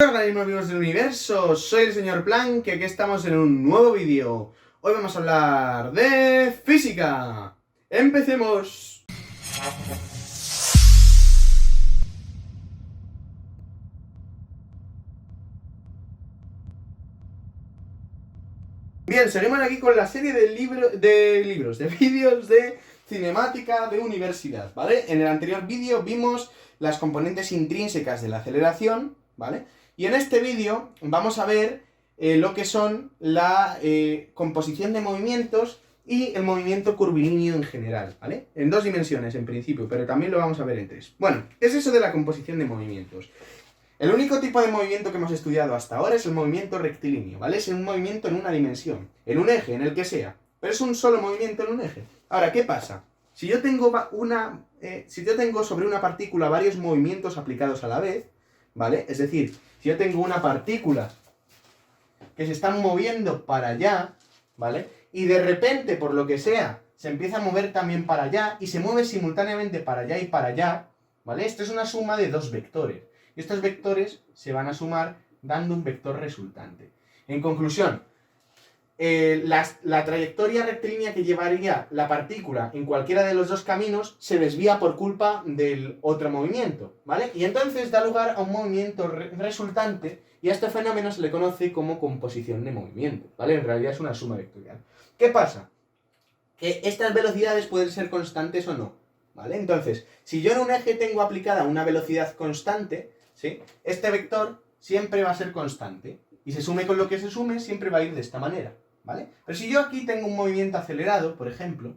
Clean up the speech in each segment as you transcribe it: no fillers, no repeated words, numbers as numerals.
Hola amigos del universo, soy el señor Planck y aquí estamos en un nuevo vídeo. Hoy vamos a hablar de física. ¡Empecemos! Bien, seguimos aquí con la serie de vídeos de cinemática de universidad, ¿vale? En el anterior vídeo vimos las componentes intrínsecas de la aceleración, ¿vale? Y en este vídeo vamos a ver lo que son la composición de movimientos y el movimiento curvilíneo en general, ¿vale? En dos dimensiones en principio, pero también lo vamos a ver en tres. Bueno, ¿qué es eso de la composición de movimientos? El único tipo de movimiento que hemos estudiado hasta ahora es el movimiento rectilíneo, ¿vale? Es un movimiento en una dimensión, en un eje, en el que sea, pero es un solo movimiento en un eje. Ahora, ¿qué pasa? Si yo tengo sobre una partícula varios movimientos aplicados a la vez, ¿vale? Es decir, si yo tengo una partícula que se está moviendo para allá, ¿vale? Y de repente, por lo que sea, se empieza a mover también para allá y se mueve simultáneamente para allá y para allá, ¿vale? Esto es una suma de dos vectores. Y estos vectores se van a sumar dando un vector resultante. En conclusión, la trayectoria rectilínea que llevaría la partícula en cualquiera de los dos caminos se desvía por culpa del otro movimiento, ¿vale? Y entonces da lugar a un movimiento resultante y a este fenómeno se le conoce como composición de movimiento, ¿vale? En realidad es una suma vectorial. ¿Qué pasa? Que estas velocidades pueden ser constantes o no, ¿vale? Entonces, si yo en un eje tengo aplicada una velocidad constante, ¿sí? Este vector siempre va a ser constante y se sume con lo que se sume, siempre va a ir de esta manera, ¿vale? Pero si yo aquí tengo un movimiento acelerado, por ejemplo,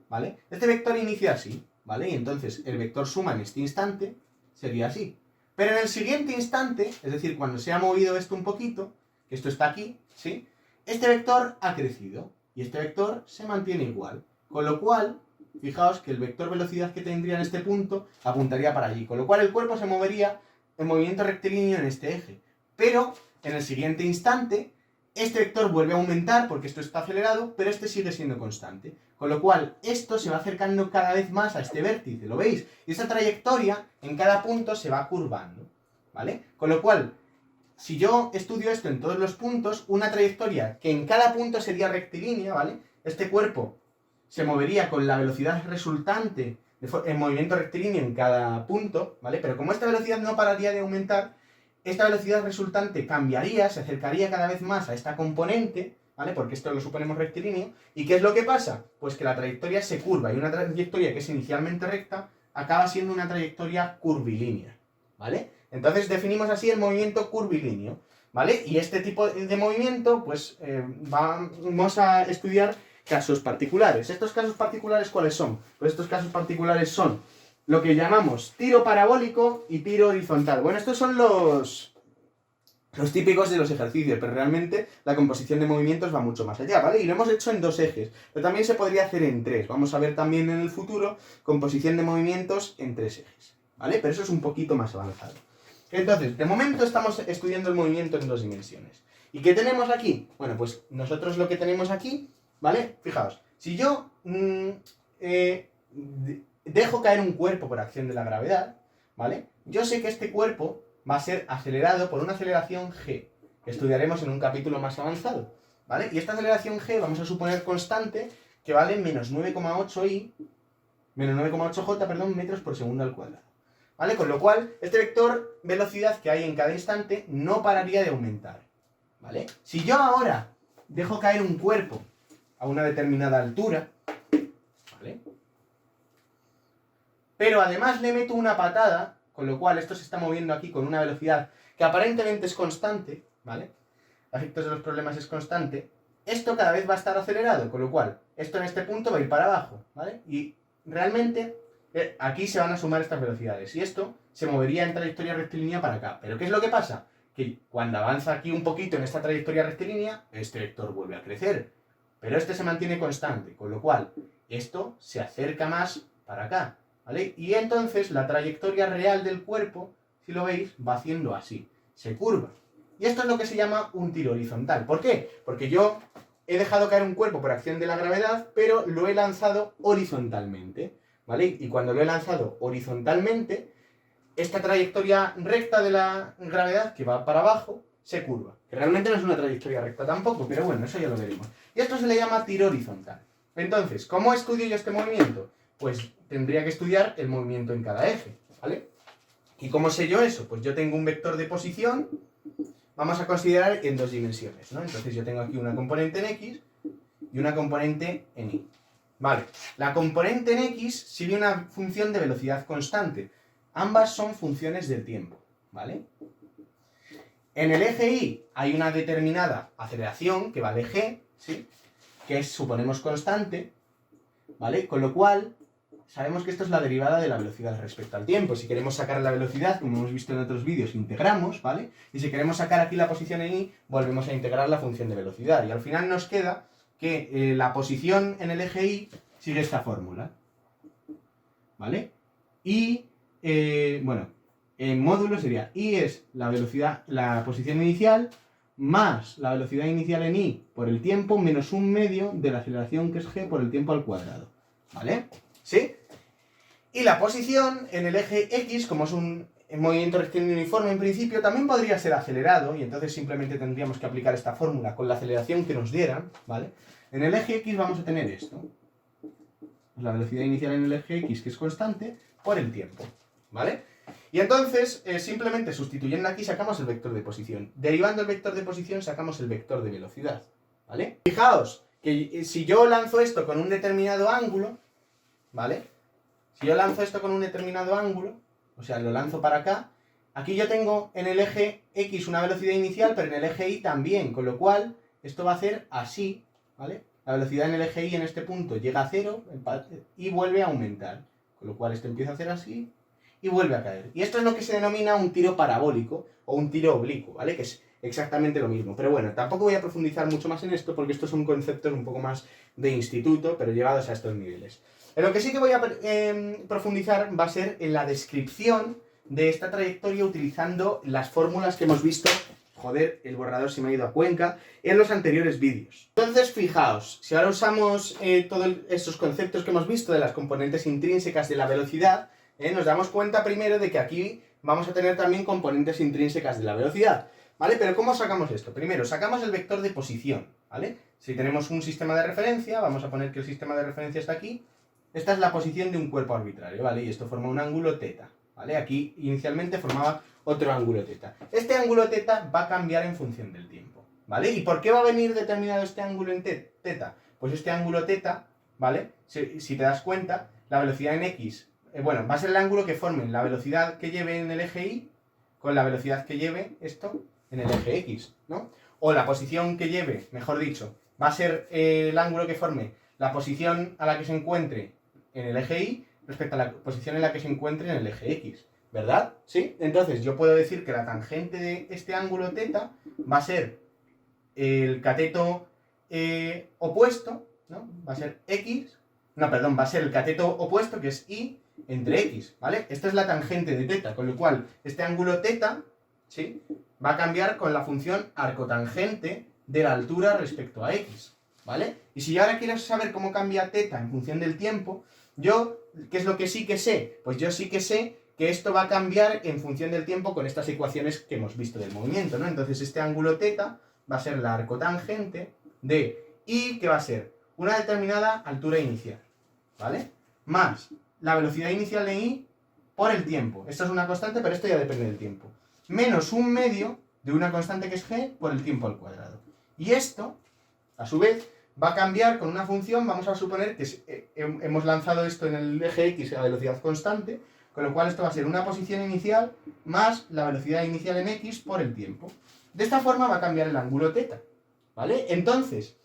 ¿vale? Este vector inicia así, ¿vale? Y entonces el vector suma en este instante sería así. Pero en el siguiente instante, es decir, cuando se ha movido esto un poquito, que esto está aquí, ¿sí? Este vector ha crecido y este vector se mantiene igual. Con lo cual, fijaos que el vector velocidad que tendría en este punto apuntaría para allí. Con lo cual el cuerpo se movería en movimiento rectilíneo en este eje. Pero en el siguiente instante, este vector vuelve a aumentar porque esto está acelerado, pero este sigue siendo constante. Con lo cual, esto se va acercando cada vez más a este vértice, ¿lo veis? Y esa trayectoria en cada punto se va curvando, ¿vale? Con lo cual, si yo estudio esto en todos los puntos, una trayectoria que en cada punto sería rectilínea, ¿vale? Este cuerpo se movería con la velocidad resultante en movimiento rectilíneo en cada punto, ¿vale? Pero como esta velocidad no pararía de aumentar, esta velocidad resultante cambiaría, se acercaría cada vez más a esta componente, ¿vale? Porque esto lo suponemos rectilíneo. ¿Y qué es lo que pasa? Pues que la trayectoria se curva y una trayectoria que es inicialmente recta acaba siendo una trayectoria curvilínea, ¿vale? Entonces definimos así el movimiento curvilíneo, ¿vale? Y este tipo de movimiento, pues vamos a estudiar casos particulares. ¿Estos casos particulares cuáles son? Pues estos casos particulares son lo que llamamos tiro parabólico y tiro horizontal. Bueno, estos son los típicos de los ejercicios, pero realmente la composición de movimientos va mucho más allá, ¿vale? Y lo hemos hecho en dos ejes, pero también se podría hacer en tres. Vamos a ver también en el futuro composición de movimientos en tres ejes, ¿vale? Pero eso es un poquito más avanzado. Entonces, de momento estamos estudiando el movimiento en dos dimensiones. ¿Y qué tenemos aquí? Bueno, pues nosotros lo que tenemos aquí, ¿vale? Fijaos, si yo dejo caer un cuerpo por acción de la gravedad, ¿vale? Yo sé que este cuerpo va a ser acelerado por una aceleración g, que estudiaremos en un capítulo más avanzado, ¿vale? Y esta aceleración g vamos a suponer constante, que vale menos 9,8j, perdón, metros por segundo al cuadrado, ¿vale? Con lo cual, este vector velocidad que hay en cada instante no pararía de aumentar, ¿vale? Si yo ahora dejo caer un cuerpo a una determinada altura, ¿vale? Pero además le meto una patada, con lo cual esto se está moviendo aquí con una velocidad que aparentemente es constante, ¿vale? A efectos de los problemas es constante. Esto cada vez va a estar acelerado, con lo cual esto en este punto va a ir para abajo, ¿vale? Y realmente aquí se van a sumar estas velocidades y esto se movería en trayectoria rectilínea para acá. ¿Pero qué es lo que pasa? Que cuando avanza aquí un poquito en esta trayectoria rectilínea, este vector vuelve a crecer, pero este se mantiene constante, con lo cual esto se acerca más para acá, ¿vale? Y entonces la trayectoria real del cuerpo, si lo veis, va haciendo así, se curva. Y esto es lo que se llama un tiro horizontal. ¿Por qué? Porque yo he dejado caer un cuerpo por acción de la gravedad, pero lo he lanzado horizontalmente, ¿vale? Y cuando lo he lanzado horizontalmente, esta trayectoria recta de la gravedad que va para abajo se curva. Que realmente no es una trayectoria recta tampoco, pero bueno, eso ya lo veremos. Y esto se le llama tiro horizontal. Entonces, ¿cómo estudio yo este movimiento? Pues tendría que estudiar el movimiento en cada eje, ¿vale? ¿Y cómo sé yo eso? Pues yo tengo un vector de posición, vamos a considerar en 2 dimensiones, ¿no? Entonces yo tengo aquí una componente en X y una componente en Y. Vale, la componente en X sigue una función de velocidad constante. Ambas son funciones del tiempo, ¿vale? En el eje Y hay una determinada aceleración que vale g, ¿sí? Que es, suponemos, constante, ¿vale? Con lo cual, sabemos que esto es la derivada de la velocidad respecto al tiempo. Si queremos sacar la velocidad, como hemos visto en otros vídeos, integramos, ¿vale? Y si queremos sacar aquí la posición en Y, volvemos a integrar la función de velocidad. Y al final nos queda que la posición en el eje Y sigue esta fórmula, ¿vale? Y, bueno, en módulo sería Y es la velocidad, la posición inicial, más la velocidad inicial en Y por el tiempo, menos 1/2 de la aceleración que es g por el tiempo al cuadrado, ¿vale? ¿Sí? Y la posición en el eje X, como es un movimiento rectilíneo uniforme en principio, también podría ser acelerado, y entonces simplemente tendríamos que aplicar esta fórmula con la aceleración que nos dieran, ¿vale? En el eje X vamos a tener esto. La velocidad inicial en el eje X, que es constante, por el tiempo, ¿vale? Y entonces, simplemente sustituyendo aquí, sacamos el vector de posición. Derivando el vector de posición, sacamos el vector de velocidad, ¿vale? Fijaos que si yo lanzo esto con un determinado ángulo, ¿vale? Si yo lanzo esto con un determinado ángulo, o sea, lo lanzo para acá, aquí yo tengo en el eje X una velocidad inicial, pero en el eje Y también, con lo cual, esto va a hacer así, ¿vale? La velocidad en el eje Y en este punto llega a 0 y vuelve a aumentar, con lo cual esto empieza a hacer así y vuelve a caer. Y esto es lo que se denomina un tiro parabólico o un tiro oblicuo, ¿vale? Que es exactamente lo mismo. Pero bueno, tampoco voy a profundizar mucho más en esto porque estos son conceptos un poco más de instituto, pero llevados a estos niveles. En lo que sí que voy a profundizar va a ser en la descripción de esta trayectoria utilizando las fórmulas que hemos visto. Joder, el borrador se me ha ido a Cuenca, en los anteriores vídeos. Entonces, fijaos, si ahora usamos todos estos conceptos que hemos visto de las componentes intrínsecas de la velocidad, nos damos cuenta primero de que aquí vamos a tener también componentes intrínsecas de la velocidad, ¿vale? Pero ¿cómo sacamos esto? Primero, sacamos el vector de posición, ¿vale? Si tenemos un sistema de referencia, vamos a poner que el sistema de referencia está aquí, esta es la posición de un cuerpo arbitrario, ¿vale? Y esto forma un ángulo θ, ¿vale? Aquí inicialmente formaba otro ángulo θ. Este ángulo θ va a cambiar en función del tiempo, ¿vale? ¿Y por qué va a venir determinado este ángulo en θ? Pues este ángulo θ, ¿vale? Si te das cuenta, la velocidad en X, bueno, va a ser el ángulo que formen la velocidad que lleve en el eje Y con la velocidad que lleve esto en el eje X, ¿no? O la posición que lleve, mejor dicho, va a ser el ángulo que forme la posición a la que se encuentre en el eje Y respecto a la posición en la que se encuentre en el eje X, ¿verdad? ¿Sí? Entonces yo puedo decir que la tangente de este ángulo θ va a ser el cateto opuesto, ¿no? Va a ser X, no, perdón, va a ser el cateto opuesto que es Y entre X, ¿vale? Esta es la tangente de θ, con lo cual este ángulo θ, ¿sí? Va a cambiar con la función arcotangente de la altura respecto a X, ¿vale? Y si yo ahora quiero saber cómo cambia θ en función del tiempo, yo, ¿qué es lo que sí que sé? Pues yo sí que sé que esto va a cambiar en función del tiempo con estas ecuaciones que hemos visto del movimiento, ¿no? Entonces este ángulo θ va a ser la arcotangente de Y, que va a ser una determinada altura inicial, ¿vale? Más la velocidad inicial de Y por el tiempo. Esto es una constante, pero esto ya depende del tiempo. Menos 1/2 de una constante que es g por el tiempo al cuadrado. Y esto, a su vez, va a cambiar con una función, vamos a suponer que hemos lanzado esto en el eje X a velocidad constante, con lo cual esto va a ser una posición inicial más la velocidad inicial en X por el tiempo. De esta forma va a cambiar el ángulo θ, ¿vale? Entonces,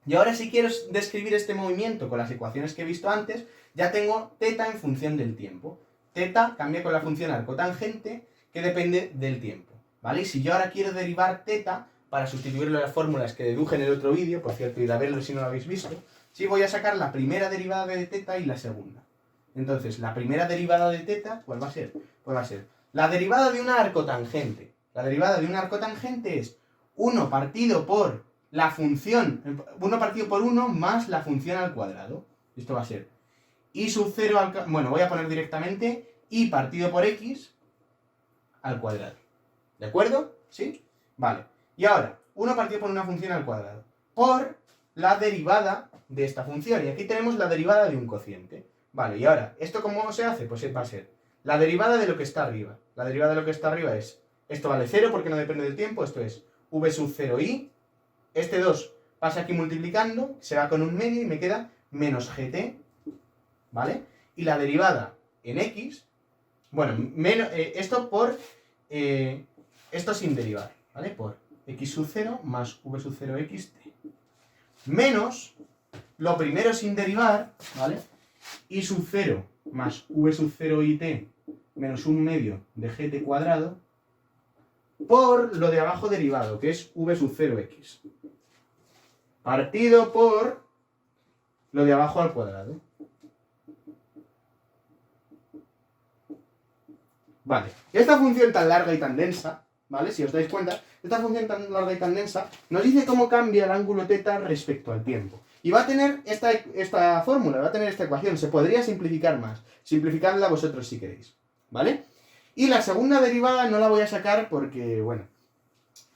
y ahora si quiero describir este movimiento con las ecuaciones que he visto antes, ya tengo θ en función del tiempo. θ cambia con la función arcotangente que depende del tiempo, ¿vale? Y si yo ahora quiero derivar θ, para sustituirlo a las fórmulas que deduje en el otro vídeo, por cierto, id a verlo si no lo habéis visto, sí voy a sacar la primera derivada de θ y la segunda. Entonces, la primera derivada de θ, ¿cuál va a ser? Pues va a ser la derivada de una arcotangente. La derivada de una arcotangente es 1 partido por la función, 1 partido por 1 más la función al cuadrado. Esto va a ser y sub 0 al... Bueno, voy a poner directamente y partido por x, al cuadrado. ¿De acuerdo? ¿Sí? Vale. Y ahora, 1 partido por una función al cuadrado. Por la derivada de esta función. Y aquí tenemos la derivada de un cociente. Vale, y ahora, ¿esto cómo se hace? Pues va a ser la derivada de lo que está arriba. La derivada de lo que está arriba es, esto vale 0 porque no depende del tiempo, esto es v sub 0i. Este 2 pasa aquí multiplicando, se va con un medio y me queda menos gt. ¿Vale? Y la derivada en x, bueno, esto por, esto sin derivar, ¿vale? Por x sub 0 más v sub 0 xt. Menos lo primero sin derivar, ¿vale? Y sub 0 más v sub 0 it menos un medio de gt cuadrado por lo de abajo derivado, que es v sub 0x. Partido por lo de abajo al cuadrado. Vale, esta función tan larga y tan densa, ¿vale? Si os dais cuenta, esta función tan larga y tan densa nos dice cómo cambia el ángulo θ respecto al tiempo. Y va a tener esta fórmula, va a tener esta ecuación. Se podría simplificar más. Simplificadla vosotros si queréis, ¿vale? Y la segunda derivada no la voy a sacar porque, bueno,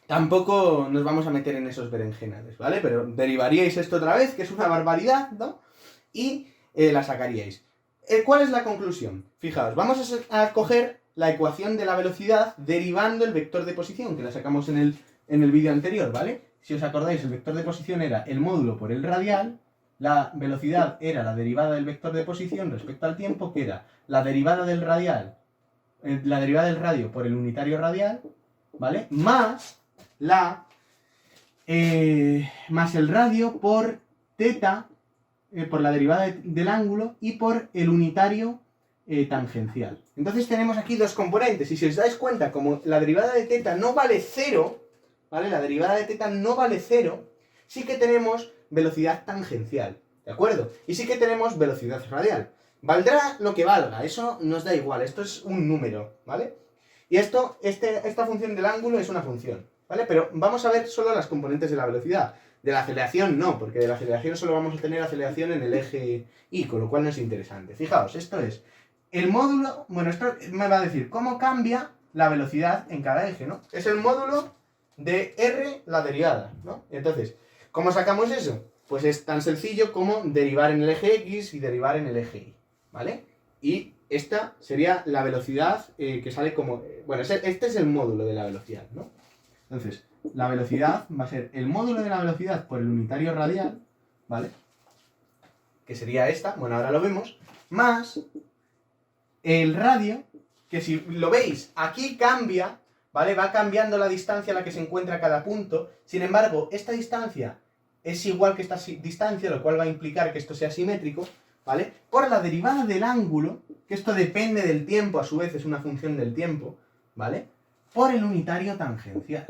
tampoco nos vamos a meter en esos berenjenales, ¿vale? Pero derivaríais esto otra vez, que es una barbaridad, ¿no? Y la sacaríais. ¿Cuál es la conclusión? Fijaos, vamos a coger la ecuación de la velocidad derivando el vector de posición, que la sacamos en el vídeo anterior, ¿vale? Si os acordáis, el vector de posición era el módulo por el radial, la velocidad era la derivada del vector de posición respecto al tiempo, que era la derivada del radial, la derivada del radio por el unitario radial, ¿vale? Más el radio por θ, por la derivada del ángulo y por el unitario tangencial. Entonces tenemos aquí dos componentes, y si os dais cuenta, como la derivada de θ no vale 0, ¿vale? La derivada de θ no vale 0, sí que tenemos velocidad tangencial, ¿de acuerdo? Y sí que tenemos velocidad radial. Valdrá lo que valga, eso nos da igual, esto es un número, ¿vale? Y esta función del ángulo es una función, ¿vale? Pero vamos a ver solo las componentes de la velocidad. De la aceleración no, porque de la aceleración solo vamos a tener aceleración en el eje y, con lo cual no es interesante. Fijaos, esto es el módulo, bueno, esto me va a decir cómo cambia la velocidad en cada eje, ¿no? Es el módulo de r la derivada, ¿no? Entonces, ¿cómo sacamos eso? Pues es tan sencillo como derivar en el eje x y derivar en el eje y, ¿vale? Y esta sería la velocidad que sale como, bueno, este es el módulo de la velocidad, ¿no? Entonces, la velocidad va a ser el módulo de la velocidad por el unitario radial, ¿vale? Que sería esta, bueno, ahora lo vemos, más el radio, que si lo veis, aquí cambia, ¿vale? Va cambiando la distancia a la que se encuentra cada punto. Sin embargo, esta distancia es igual que esta distancia, lo cual va a implicar que esto sea simétrico, ¿vale? Por la derivada del ángulo, que esto depende del tiempo, a su vez es una función del tiempo, ¿vale? Por el unitario tangencial,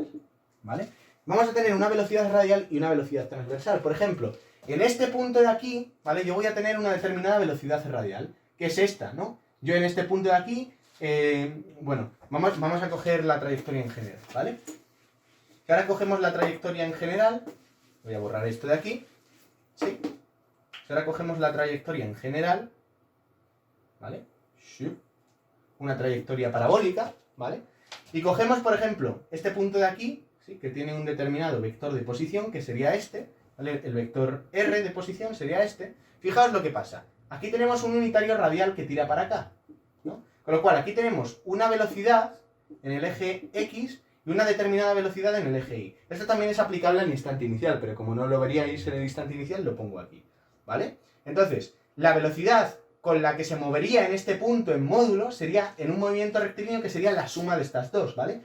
¿vale? Vamos a tener una velocidad radial y una velocidad transversal. Por ejemplo, en este punto de aquí, ¿vale? Yo voy a tener una determinada velocidad radial, que es esta, ¿no? Yo en este punto de aquí, bueno, vamos a coger la trayectoria en general, ¿vale? Que ahora cogemos la trayectoria en general, voy a borrar esto de aquí, ¿sí? Ahora cogemos la trayectoria en general, ¿vale? Una trayectoria parabólica, ¿vale? Y cogemos, por ejemplo, este punto de aquí, ¿sí? Que tiene un determinado vector de posición, que sería este, ¿vale? El vector r de posición sería este. Fijaos lo que pasa. Aquí tenemos un unitario radial que tira para acá, ¿no? Con lo cual, aquí tenemos una velocidad en el eje x y una determinada velocidad en el eje y. Esto también es aplicable al instante inicial, pero como no lo veríais en el instante inicial, lo pongo aquí, ¿vale? Entonces, la velocidad con la que se movería en este punto en módulo sería en un movimiento rectilíneo que sería la suma de estas dos, ¿vale?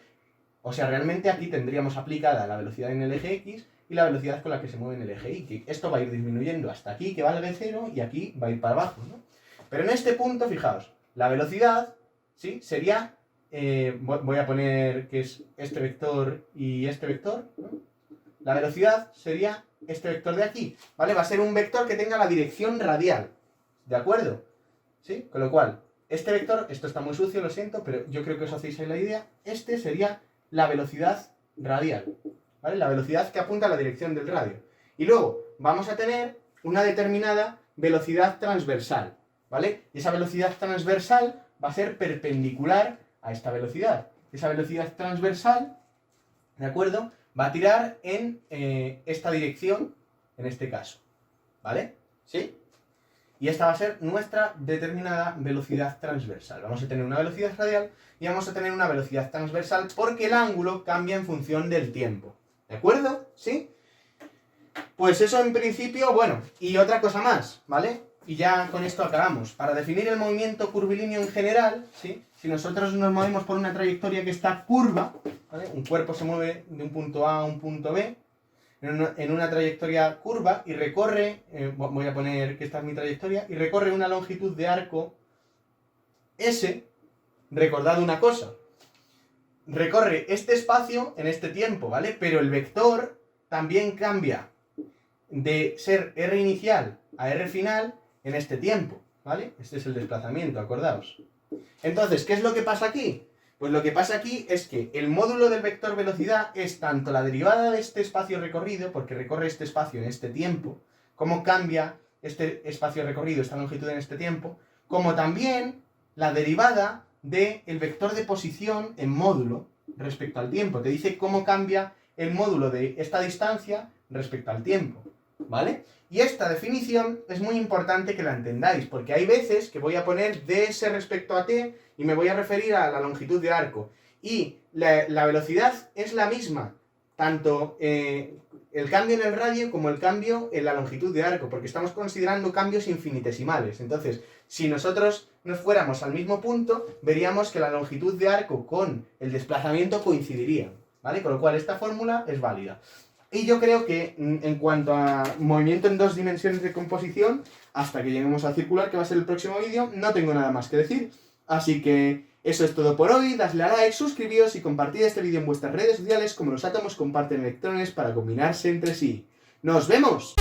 O sea, realmente aquí tendríamos aplicada la velocidad en el eje x y la velocidad con la que se mueve en el eje y, que esto va a ir disminuyendo hasta aquí, que valga 0, y aquí va a ir para abajo, ¿no? Pero en este punto, fijaos, la velocidad, ¿sí? Sería, voy a poner que es este vector y este vector, ¿no? La velocidad sería este vector de aquí, ¿vale? Va a ser un vector que tenga la dirección radial, ¿de acuerdo? ¿Sí? Con lo cual, este vector, esto está muy sucio, lo siento, pero yo creo que os hacéis ahí la idea, este sería la velocidad radial, ¿vale? La velocidad que apunta a la dirección del radio. Y luego vamos a tener una determinada velocidad transversal, ¿vale? Y esa velocidad transversal va a ser perpendicular a esta velocidad. esa velocidad transversal, ¿de acuerdo? Va a tirar en esta dirección, en este caso, ¿vale? ¿Sí? Y esta va a ser nuestra determinada velocidad transversal. Vamos a tener una velocidad radial y vamos a tener una velocidad transversal porque el ángulo cambia en función del tiempo. ¿De acuerdo? ¿Sí? Pues eso en principio, bueno, y otra cosa más, ¿vale? Y ya con esto acabamos. Para definir el movimiento curvilíneo en general, ¿sí? Si nosotros nos movemos por una trayectoria que está curva, ¿vale? Un cuerpo se mueve de un punto A a un punto B, en una trayectoria curva y recorre, voy a poner que esta es mi trayectoria, y recorre una longitud de arco S, recordad una cosa, recorre este espacio en este tiempo, ¿vale? Pero el vector también cambia de ser R inicial a R final en este tiempo, ¿vale? Este es el desplazamiento, acordaos. Entonces, ¿qué es lo que pasa aquí? Pues lo que pasa aquí es que el módulo del vector velocidad es tanto la derivada de este espacio recorrido, porque recorre este espacio en este tiempo, cómo cambia este espacio recorrido, esta longitud en este tiempo, como también la derivada del vector de posición en módulo respecto al tiempo. Te dice cómo cambia el módulo de esta distancia respecto al tiempo, ¿vale? Y esta definición es muy importante que la entendáis, porque hay veces que voy a poner ds respecto a t y me voy a referir a la longitud de arco. Y la velocidad es la misma, tanto el cambio en el radio como el cambio en la longitud de arco, porque estamos considerando cambios infinitesimales. Entonces, si nosotros nos fuéramos al mismo punto, veríamos que la longitud de arco con el desplazamiento coincidirían, ¿vale? Con lo cual esta fórmula es válida. Y yo creo que en cuanto a movimiento en dos dimensiones de composición, hasta que lleguemos al circular, que va a ser el próximo vídeo, no tengo nada más que decir. Así que eso es todo por hoy, dadle a like, suscribíos y compartid este vídeo en vuestras redes sociales como los átomos comparten electrones para combinarse entre sí. ¡Nos vemos!